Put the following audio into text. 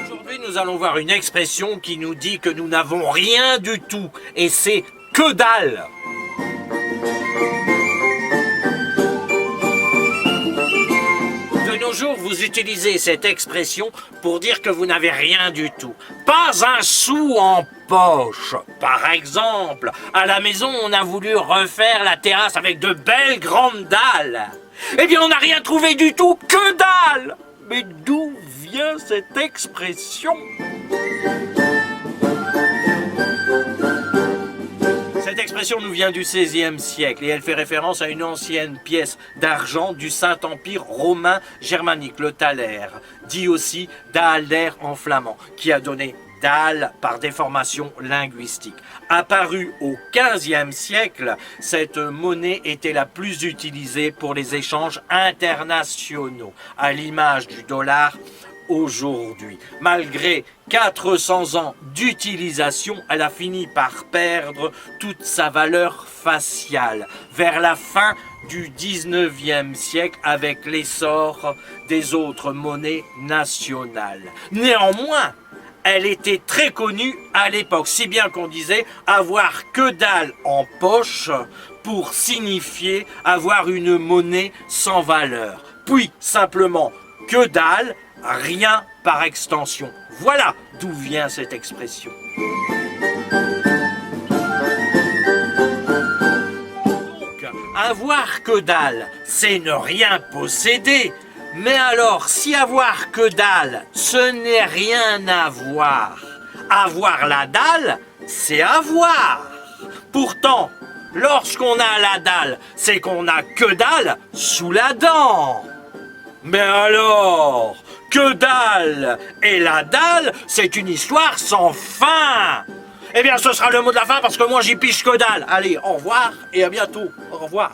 Aujourd'hui, nous allons voir une expression qui nous dit que nous n'avons rien du tout, et c'est « que dalle ». De nos jours, vous utilisez cette expression pour dire que vous n'avez rien du tout. Pas un sou en poche. Par exemple, à la maison, on a voulu refaire la terrasse avec de belles grandes dalles. Eh bien, on n'a rien trouvé du tout, que dalle. Mais d'où vient cette expression ? Cette expression nous vient du XVIe siècle et elle fait référence à une ancienne pièce d'argent du Saint-Empire romain germanique, le thaler, dit aussi dahaler en flamand, qui a donné dalle par déformation linguistique. Apparue au XVe siècle, cette monnaie était la plus utilisée pour les échanges internationaux, à l'image du dollar aujourd'hui. Malgré 400 ans d'utilisation, elle a fini par perdre toute sa valeur faciale vers la fin du 19e siècle avec l'essor des autres monnaies nationales. Néanmoins, elle était très connue à l'époque, si bien qu'on disait avoir que dalle en poche pour signifier avoir une monnaie sans valeur. Puis simplement que dalle, rien par extension. Voilà d'où vient cette expression. Donc, avoir que dalle, c'est ne rien posséder. Mais alors, si avoir que dalle, ce n'est rien avoir. Avoir la dalle, c'est avoir. Pourtant, lorsqu'on a la dalle, c'est qu'on n'a que dalle sous la dent. Mais alors, que dalle et la dalle, c'est une histoire sans fin. Eh bien, ce sera le mot de la fin parce que moi, j'y piche que dalle. Allez, au revoir et à bientôt. Au revoir.